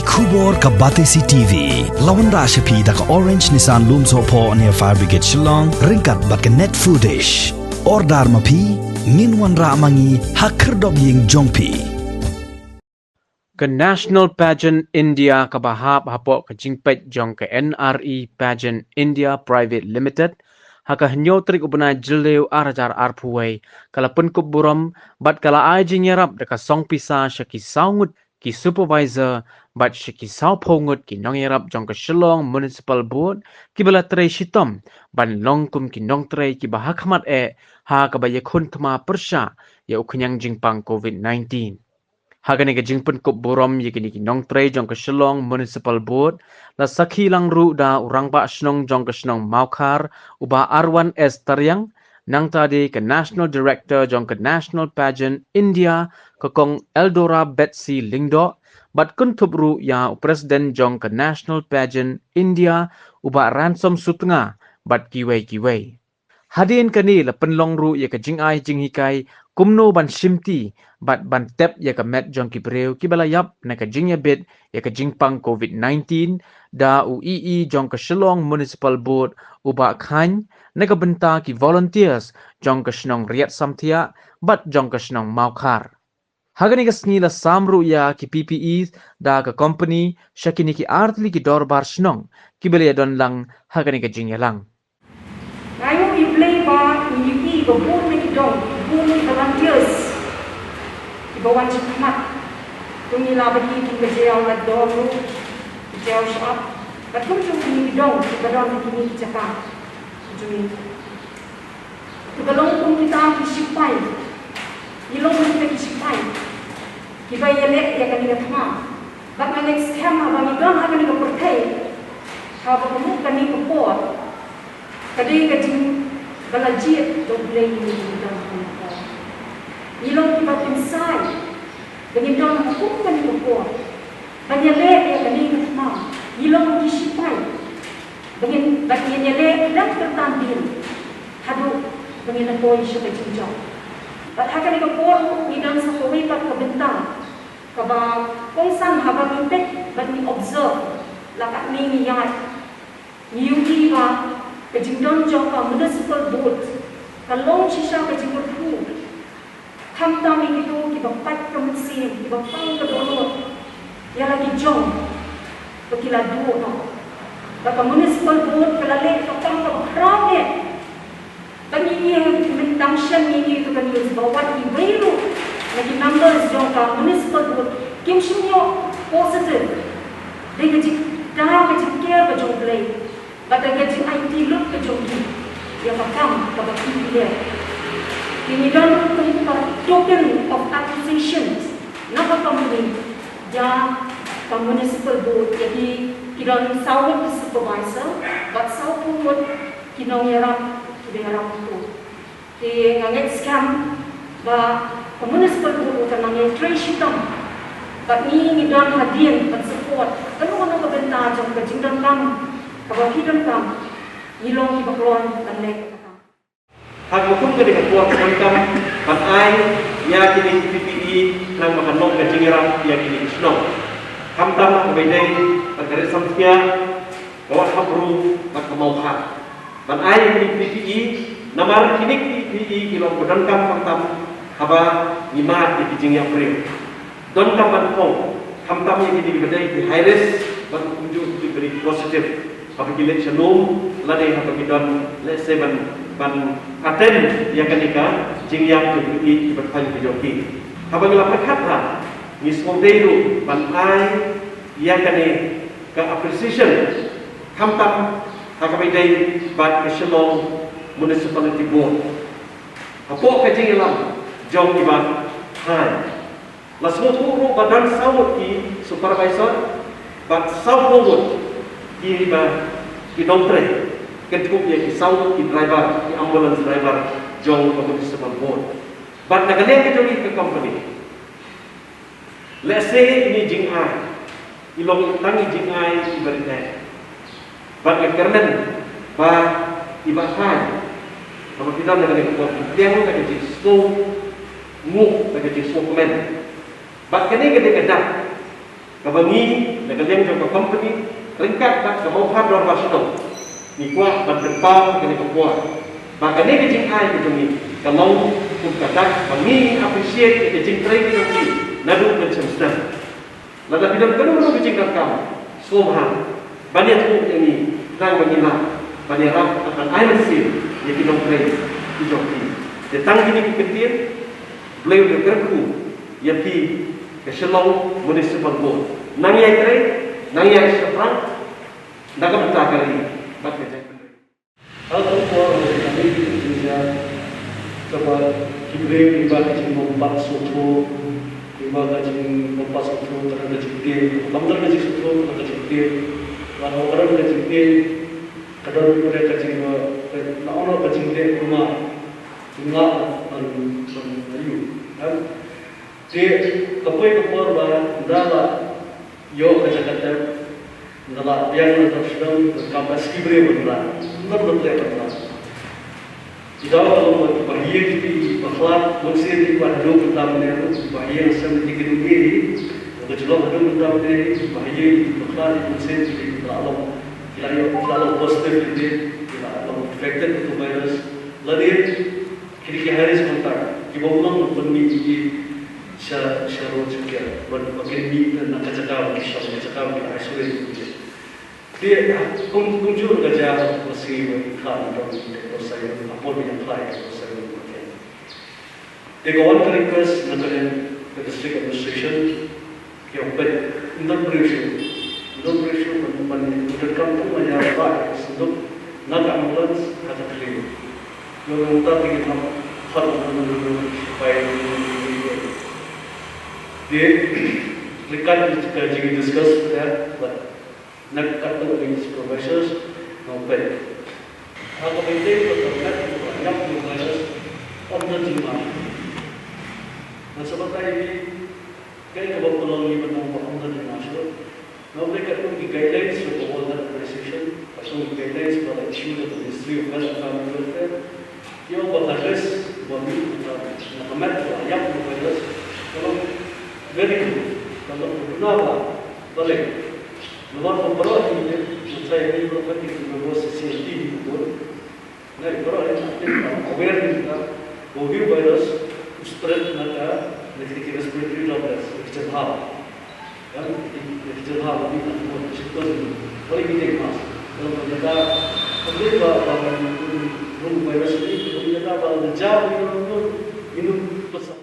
Kubor ka Batesi TV. Lawan Rashapi da ka Orange Nissan Loom Sopo near Fire Brigade Shillong. Ringkat bat ka net foodish. Ordar mapi. Minwan ra mangi hakerdog ying jongpi. Ke National Pageant India ke bahap hapok ke jingpet jong ke NRE Pageant India Private Limited haka henyo trik ubna jileu arajar arpuai kala penkup buram bat kala ai Jingïarap deka song Pisa syaki saungut ki supervisor bat syaki sau pongut ki Nongtrei jong ke Shillong Municipal Board ki bala trei shitom ban longkum ki Nongtrei ki bahakmat ha ka bayakun kema persya ya ukunyang jingpang COVID-19. Hagani ke jingpun kup buram yekini ki Nongtrei jong ke Shillong Municipal Board la sakhi lang ru da urang ba snong jong ke snong maukar uba Arwan S Taryang nang tadi ke National Director jong ke National Pageant India ke kong Eldora Betsy Lingdo bat kun tup ru ya Presiden jong ke National Pageant India uba Ransom Sutnga bat kiwei. Hadin kani la penlong ru ya ke jingai jinghikai kumno ban shimti bat ban tep ya ke met jong ki breu ki balayap na ke jingyabit ya ke jingpang COVID-19 da UEE jong ke Shillong Municipal Board uba khany na ke benta ki volunteers jong ke snong riat samtia bat jong ke snong maukar. Hagani ke snila samru ya ki PPEs da ke company syakini ki artli ki dorbar snong ki belaya don lang hagani ke jingyalang. Ngayon i-play ba i-i babun na kidong, babun volunteers. Ibawan siya kamat. Kung nilabad ikin ka jayaw na dono, jayaw siya up. At kung siya kidong, ibadong na kini kitaka. Ibalong kung kita ang kisipay. Ilong kita kisipay. Iba yalek ya kanina kama. Bak na next time habang idon ha kanina portay. Habang mo kanina po. Kadang kadang balajit doblay ni dalam kita. Ilong kita pinsay, dengan dalam hukum kan itu kuat. Banyalek yang kadang kita, ilong disipay, dengan banyalek dan tertampil, hadu dengan apa yang sudah dijawab. Bahkan itu kuat di dalam satu wilayah kebentang, kabang kongsan habang impek, bagi observe, lakat ni niat, niuji ba. Kejingdon jong ka Municipal Board kalong sisa kejingdon hu kamtami itu kibapat kemensin kibapang kedolot ya lagi jong pakila duo no baka Municipal Board kalale kapang kabrame bagi yang mendangshan ini itu kan yus bawat ibairu lagi numbers jong ka Municipal Board kim shunyo positive de kejing dah kejing care ka jong play Pada gadget IT look ke jogi, dia pakam pada dia. Ini dan token of acquisitions, nama company, ya municipal board. Jadi kita sawat supervisor, but sawat kita Jingïarap itu. Di nganget scam, bah municipal board kita nganget trace hitam. But ni dan hadiah, but support. Kalau mana kebentar jom kejingdan kamu. Kalau hidup kamu, ilong ibakluan dan lek. Hak hukum ke dekat buat kamu, pakai ya kini PPE nang makan nom ke Jingïarap ya kini snong. Kamtam kebedai terkait samsia bawa habru mak kemauhan. Pakai kini PPE nama kini PPE kilo budan kamtam haba lima di Jingïarap beri. Don kampan kong kamtam ya kini kebedai di high risk bang kunjung diberi positif. Apabila shalom, ladai apabila let's say ban paten yang kenika Jingïarap di bertanya kejoki. Apabila perkata mismodelu ban ai yang kene ke appreciation kamtam hakabidai ban ke Shillong Municipality Board. Apa ke Jingïarap jong iba hai. Lasmo turu badan sawut ki supervisor ban sawut ki Nongtrei, ketuk ya ki saung ki driver, ki ambulance driver, jong ke Municipal Board. But nagaleng ke jogi ke company. Let's say ini Jing'ai, ilong tangi Jing'ai ibaratnya. But kermen, ba ibahan, kalau kita nagaleng ke company, dia mau kerja slow, move kerja slow komen. But kene kedak kabangi nagaliang jong company ringkat tak kamau pador basino ni kuat ban depan kini kuat maka ni kecing ai ke ni kalau pun kata bangi appreciate kecing train ni nadu ke semesta lada bidang kedua kecing kau somha banyak tu yang ni tang mengilah banyak akan ai mesin yang kita Nongtrei di Joki datang ini keketir beliau berkerku yang di Keselong Municipal Board nangyay Trei nangyay seperang nakam kali bakit Kalau kau kami juga coba kibri iba kacing mempat suku, iba kacing mempat suku terhadap kacing bangdar kacing suku terhadap kacing, kalau orang kacing kadang mereka kacing nak orang kacing rumah bunga dan ayu, kan? Dia kapoi bahan dalam yo kacang dalam yang tersedang kapas kibri berlah, benar berlah. Jika kalau bahagia kita bakal mesti di pada pertama ni bahagia sama di kedua ni, kalau jelas pada pertama ni bahagia bakal mesti di dalam kalau positif ini kalau affected itu virus, lalu kira hari sebentar kita ulang bermimpi syarul juga berbagai mimpi nak cakap kisah cakap isolasi. Dia kunjung kerja masih berkah dalam proses apa yang lain proses ini. Dia kawan request nanti district administration yang non pressure kampung banyak apa untuk nak ambulans kata kali. Yang kita ingin harus supaya dia lekat jika discuss ya. Nak kata dengan supervisors nombor. Kalau kita berdekat banyak supervisors orang jima. Dan sebentar ini kita berpeluang ini menambah orang jima. Nombor kita punya guidelines untuk all organization, pasal guidelines pada isu the Ministry of Health and Family Welfare. Yang beraddress bagi nak banyak supervisors. Kalau very good, kalau kenapa boleh. Luar pemberoh ini, saya ini berarti pemberoh CCTV itu, nah pemberoh ini aware kita, bahwa virus spread nanti dari respiratory droplets, kecelakaan, kan? Kecelakaan ini nanti kita paling penting mas. Kalau ternyata terlibat dalam virus ini, ternyata kalau jauh minum pesat.